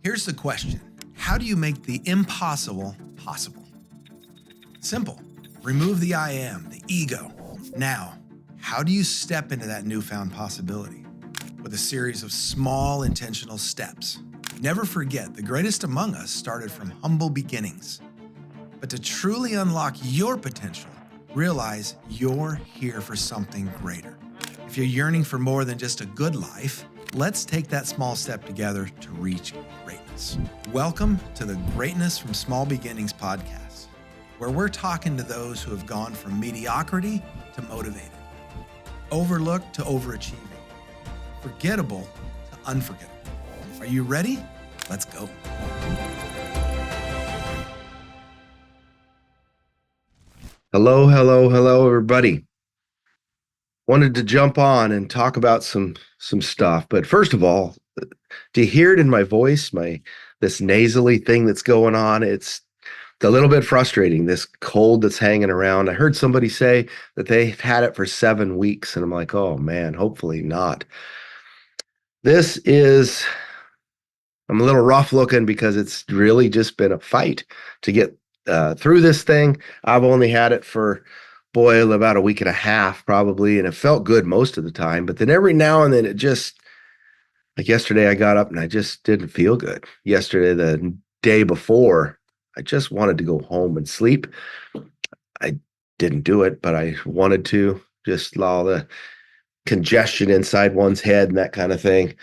Here's the question. How do you make the impossible possible? Simple. Remove the I am, the ego. Now, how do you step into that newfound possibility? With a series of small intentional steps. Never forget, the greatest among us started from humble beginnings. But to truly unlock your potential, realize you're here for something greater. If you're yearning for more than just a good life, let's take that small step together to reach greatness. Welcome to the Greatness from Small Beginnings podcast, where we're talking to those who have gone from mediocrity to motivated, overlooked to overachieving, forgettable to unforgettable. Are you ready? Let's go. Hello, everybody. Wanted to jump on and talk about some stuff, but first of all, do you hear it in my voice, this nasally thing that's going on? It's a little bit frustrating, this cold that's hanging around. I heard somebody say that they've had it for 7 weeks, and I'm like, oh man, hopefully not. I'm a little rough looking because it's really just been a fight to get through this thing. I've only had it for about a week and a half probably, and it felt good most of the time, but then every now and then it just, like yesterday I got up and I just didn't feel good. Yesterday, the day before, I just wanted to go home and sleep. I didn't do it, but I wanted to, just all the congestion inside one's head and that kind of thing.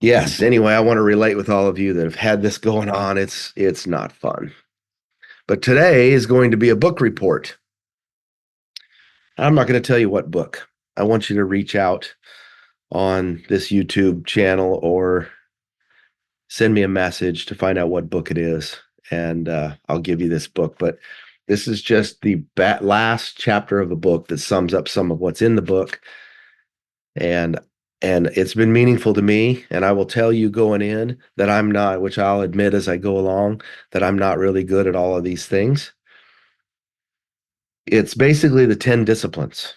Yes, anyway, I want to relate with all of you that have had this going on. It's not fun. But today is going to be a book report. I'm not going to tell you what book. I want you to reach out on this YouTube channel or send me a message to find out what book it is, and I'll give you this book. But this is just the last chapter of a book that sums up some of what's in the book, and it's been meaningful to me. And I will tell you going in that I'm not, which I'll admit as I go along, that I'm not really good at all of these things. It's basically the 10 disciplines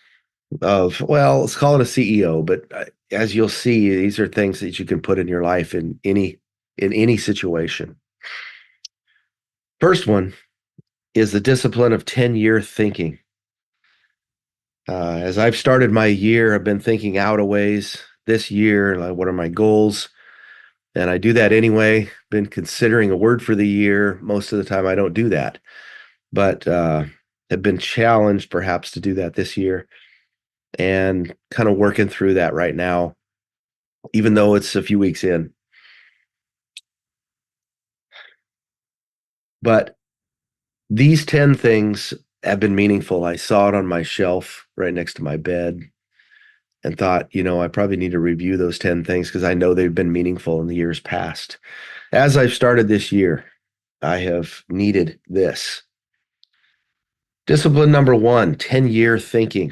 of, well, let's call it a CEO, but as you'll see, these are things that you can put in your life in any situation. First one is the discipline of 10-year thinking. As I've started my year, I've been thinking out a ways this year, like what are my goals? And I do that anyway. Been considering a word for the year. Most of the time I don't do that, but have been challenged perhaps to do that this year, and kind of working through that right now, even though it's a few weeks in. But these 10 things have been meaningful. I saw it on my shelf right next to my bed and thought, I probably need to review those 10 things because I know they've been meaningful in the years past. As I've started this year, I have needed this. Discipline number 1, 10-year thinking.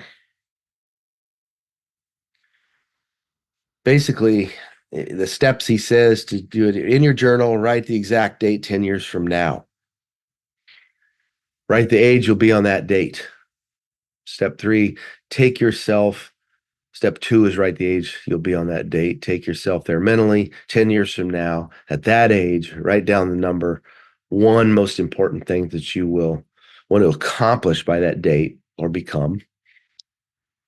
Basically, the steps he says to do it in your journal, write the exact date 10 years from now. Write the age you'll be on that date. Step 3, take yourself. Step 2 is write the age you'll be on that date. Take yourself there mentally 10 years from now. At that age, write down the number 1 most important thing that you will want to accomplish by that date or become.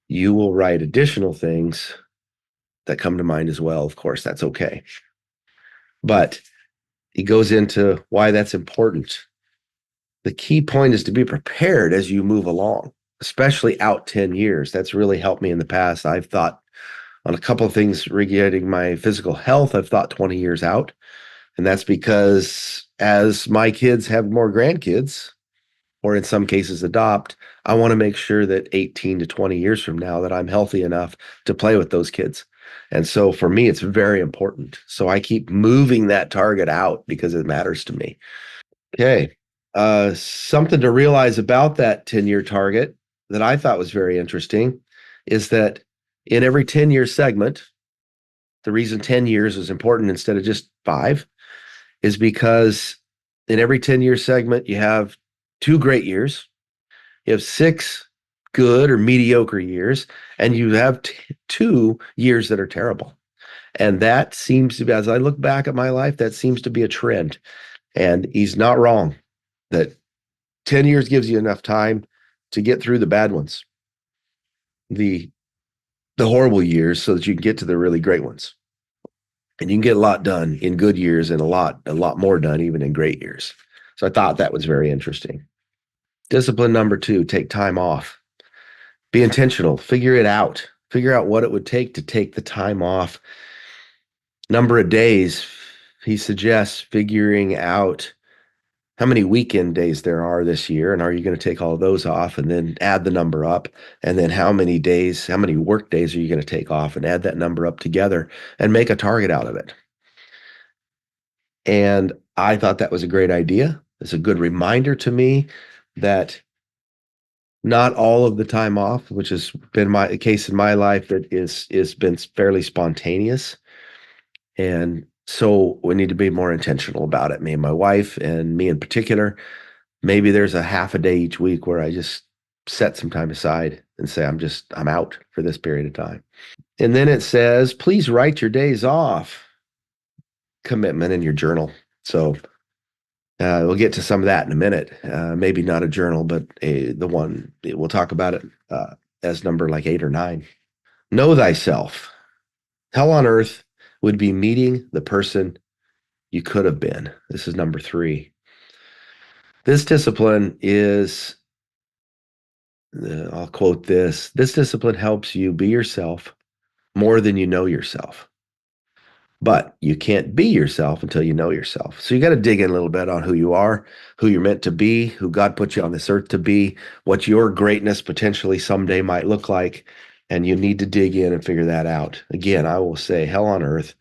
You will write additional things that come to mind as well. Of course, that's okay. But he goes into why that's important. The key point is to be prepared as you move along, especially out 10 years. That's really helped me in the past. I've thought on a couple of things regarding my physical health. I've thought 20 years out. And that's because as my kids have more grandkids, or in some cases adopt, I want to make sure that 18 to 20 years from now that I'm healthy enough to play with those kids. And so for me, it's very important. So I keep moving that target out because it matters to me. Okay. Something to realize about that 10-year target that I thought was very interesting is that in every 10-year segment, the reason 10 years is important instead of just 5 is because in every 10-year segment, you have 2 great years, you have 6 good or mediocre years, and you have 2 years that are terrible. And that seems to be, as I look back at my life, that seems to be a trend. And he's not wrong that 10 years gives you enough time to get through the bad ones, the horrible years, so that you can get to the really great ones. And you can get a lot done in good years and a lot more done even in great years. So I thought that was very interesting. Discipline number 2, take time off. Be intentional, figure it out. Figure out what it would take to take the time off. Number of days, he suggests figuring out how many weekend days there are this year, and are you going to take all of those off, and then add the number up, and then how many work days are you going to take off, and add that number up together and make a target out of it. And I thought that was a great idea. It's a good reminder to me that not all of the time off, which has been my case in my life, that is been fairly spontaneous. And so we need to be more intentional about it. Me and my wife, and me in particular, maybe there's a half a day each week where I just set some time aside and say, I'm out for this period of time. And then it says, please write your days off commitment in your journal. So we'll get to some of that in a minute. Maybe not a journal, but the one we'll talk about it as number like 8 or 9. Know thyself. Hell on earth would be meeting the person you could have been. This is number 3. This discipline is, I'll quote this discipline helps you be yourself more than you know yourself. But you can't be yourself until you know yourself. So you got to dig in a little bit on who you are, who you're meant to be, who God put you on this earth to be, what your greatness potentially someday might look like. And you need to dig in and figure that out. Again, I will say hell on earth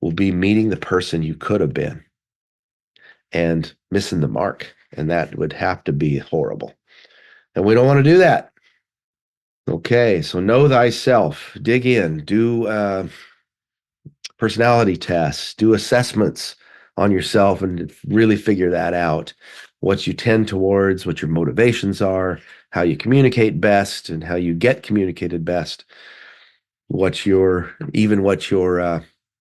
will be meeting the person you could have been and missing the mark. And that would have to be horrible. And we don't want to do that. Okay, so know thyself, dig in, do personality tests, do assessments on yourself and really figure that out. What you tend towards, what your motivations are, how you communicate best and how you get communicated best, what your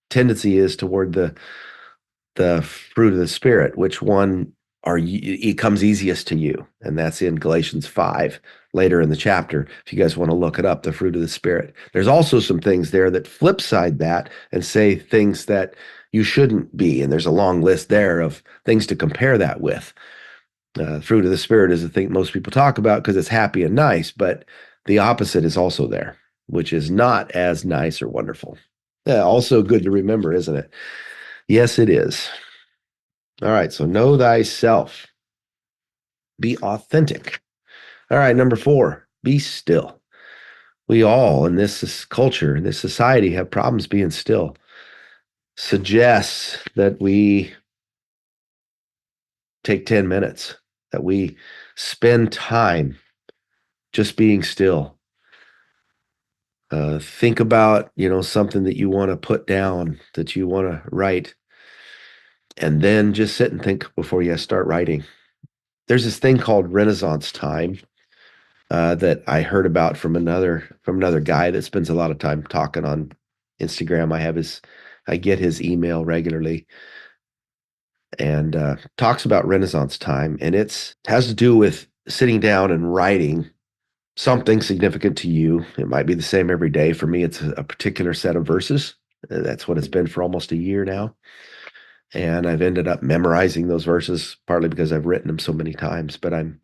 tendency is toward the fruit of the spirit, which one it comes easiest to you. And that's in Galatians 5 later in the chapter. If you guys want to look it up, the fruit of the spirit. There's also some things there that flip side that and say things that you shouldn't be. And there's a long list there of things to compare that with. Fruit of the spirit is the thing most people talk about because it's happy and nice, but the opposite is also there, which is not as nice or wonderful. Also good to remember, isn't it? Yes, it is. All right, so know thyself. Be authentic. All right, number 4, be still. We all in this culture, in this society, have problems being still. Suggests that we take 10 minutes, that we spend time just being still. Think about, something that you want to put down, that you want to write, and then just sit and think before you start writing. There's this thing called Renaissance time that I heard about from another guy that spends a lot of time talking on Instagram. I get his email regularly, and talks about Renaissance time, and has to do with sitting down and writing something significant to you. It might be the same every day. For me, it's a particular set of verses. That's what it's been for almost a year now. And I've ended up memorizing those verses, partly because I've written them so many times, but I'm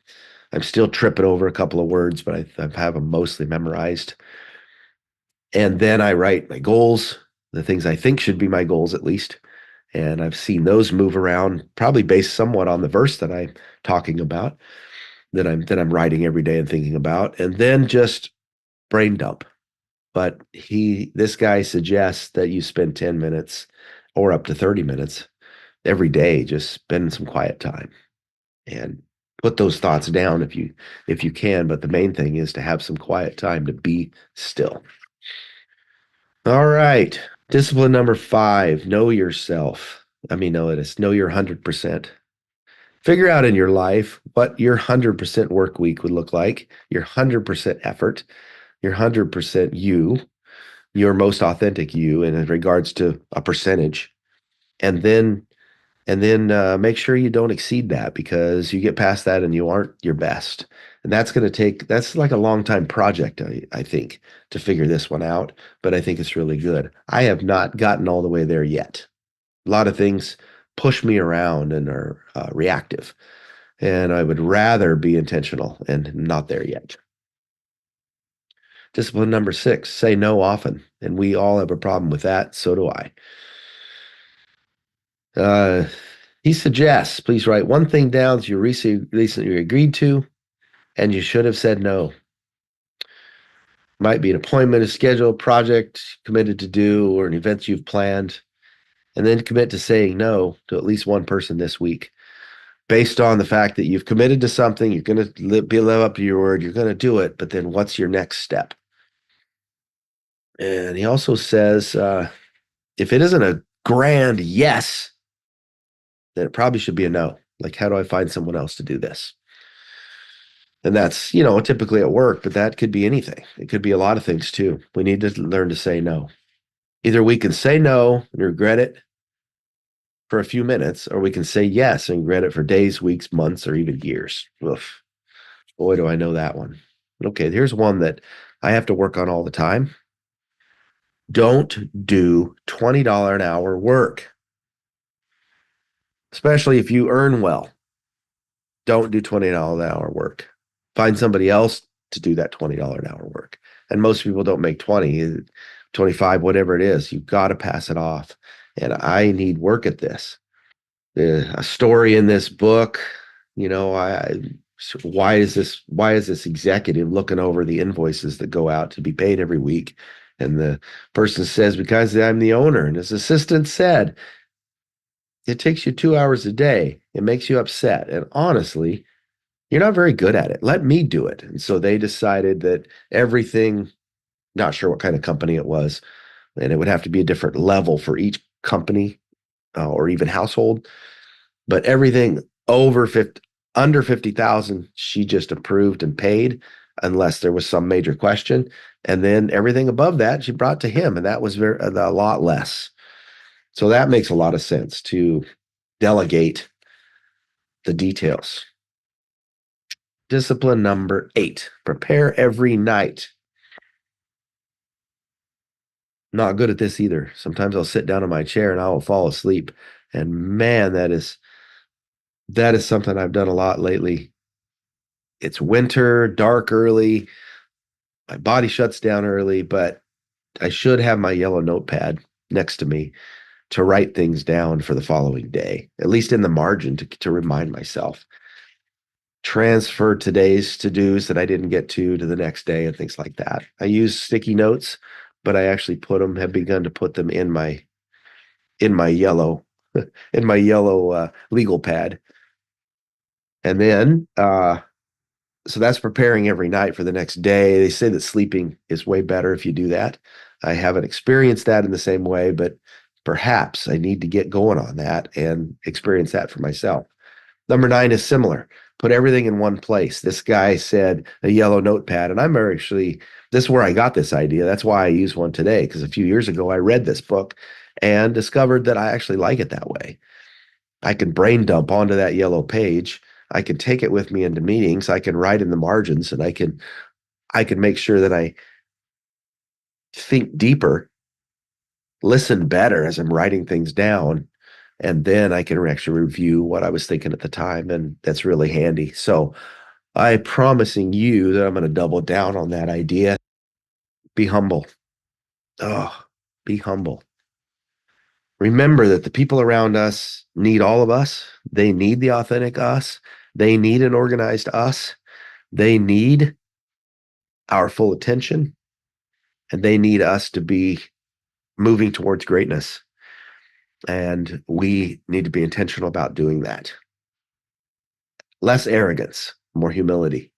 still tripping over a couple of words, but I have them mostly memorized. And then I write my goals, the things I think should be my goals at least. And I've seen those move around, probably based somewhat on the verse that I'm talking about, that I'm writing every day and thinking about, and then just brain dump. But this guy suggests that you spend 10 minutes or up to 30 minutes every day, just spending some quiet time and put those thoughts down if you can. But the main thing is to have some quiet time to be still. All right. Discipline number 5, know yourself. Know your 100%. Figure out in your life what your 100% work week would look like, your 100% effort, your 100% you, your most authentic you in regards to a percentage, and then make sure you don't exceed that, because you get past that and you aren't your best. And that's like a long time project, I think, to figure this one out. But I think it's really good. I have not gotten all the way there yet. A lot of things push me around and are reactive. And I would rather be intentional, and not there yet. Discipline number 6, say no often. And we all have a problem with that. So do I. Uh, he suggests, please write one thing down that you recently agreed to and you should have said no. Might be an appointment, a schedule, project committed to do, or an event you've planned. And then commit to saying no to at least one person this week, based on the fact that you've committed to something, you're going to live up to your word, you're going to do it, but then what's your next step? And he also says, if it isn't a grand yes, then it probably should be a no. Like, how do I find someone else to do this? And that's, typically at work, but that could be anything. It could be a lot of things too. We need to learn to say no. Either we can say no and regret it for a few minutes, or we can say yes and regret it for days, weeks, months, or even years. Oof. Boy, do I know that one. Okay, here's one that I have to work on all the time. Don't do $20 an hour work, especially if you earn well. Don't do $20 an hour work. Find somebody else to do that $20 an hour work. And most people don't make 20, 25, whatever it is. You've got to pass it off. And I need work at this. A story in this book, why is this executive looking over the invoices that go out to be paid every week? And the person says, because I'm the owner. And his assistant said, it takes you 2 hours a day. It makes you upset. And honestly, you're not very good at it. Let me do it. And so they decided that everything, not sure what kind of company it was, and it would have to be a different level for each company or even household. But everything under 50,000, she just approved and paid, unless there was some major question. And then everything above that, she brought to him, and that was a lot less. So that makes a lot of sense, to delegate the details. Discipline number 8, prepare every night. Not good at this either. Sometimes I'll sit down in my chair and I will fall asleep. And man, that is something I've done a lot lately. It's winter, dark early. My body shuts down early, but I should have my yellow notepad next to me to write things down for the following day, at least in the margin, to remind myself. Transfer today's to-dos that I didn't get to the next day and things like that. I use sticky notes, but I actually have begun to put them in my yellow legal pad. And then so that's preparing every night for the next day. They say that sleeping is way better if you do that. I haven't experienced that in the same way, but perhaps I need to get going on that and experience that for myself. Number 9 is similar. Put everything in one place. This guy said a yellow notepad, and this is where I got this idea. That's why I use one today, because a few years ago I read this book and discovered that I actually like it that way. I can brain dump onto that yellow page. I can take it with me into meetings. I can write in the margins, and I can make sure that I think deeper, listen better as I'm writing things down, and then I can actually review what I was thinking at the time, and that's really handy. So I'm promising you that I'm going to double down on that idea. Be humble. Oh, be humble. Remember that the people around us need all of us. They need the authentic us. They need an organized us. They need our full attention, and they need us to be moving towards greatness. And we need to be intentional about doing that. Less arrogance, more humility.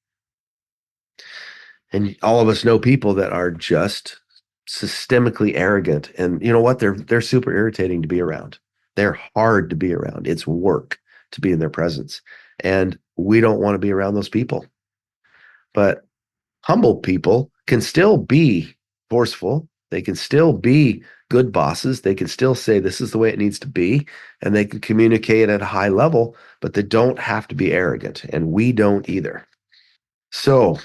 And all of us know people that are just systemically arrogant. And you know what? They're super irritating to be around. They're hard to be around. It's work to be in their presence. And we don't want to be around those people. But humble people can still be forceful. They can still be good bosses. They can still say this is the way it needs to be, and they can communicate at a high level, but they don't have to be arrogant, and we don't either. So,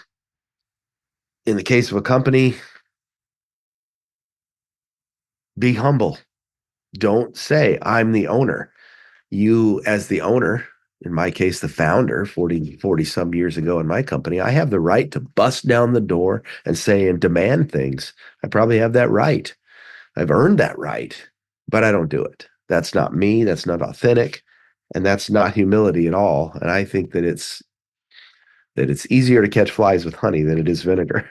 in the case of a company, be humble. Don't say, I'm the owner. You, as the owner, in my case, the founder, 40 some years ago in my company, I have the right to bust down the door and say and demand things. I probably have that right. I've earned that right, but I don't do it. That's not me. That's not authentic. And that's not humility at all. And I think that it's easier to catch flies with honey than it is vinegar.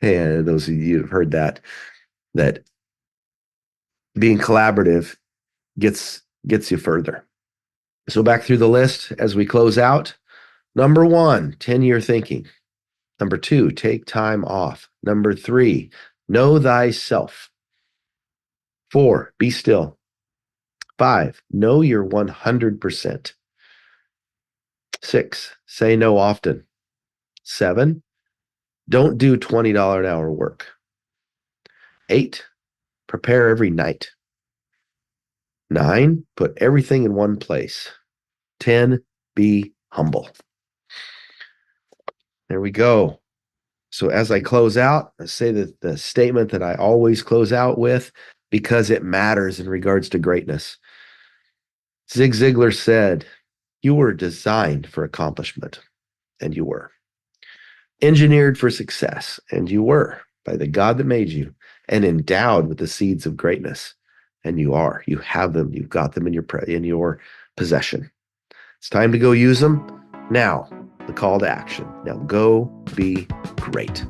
And those of you who've heard that being collaborative gets you further. So back through the list as we close out. Number 1, 10-year thinking. Number 2, take time off. Number 3, know thyself. 4, be still. 5, know your 100%. 6, say no often. 7, don't do $20 an hour work. 8, prepare every night. 9, put everything in one place. 10, be humble. There we go. So as I close out, I say that the statement that I always close out with, because it matters in regards to greatness. Zig Ziglar said, you were designed for accomplishment, and you were. Engineered for success, and you were, by the God that made you, and endowed with the seeds of greatness, and you are. You have them. You've got them in your possession. It's time to go use them. Now, the call to action. Now go be great.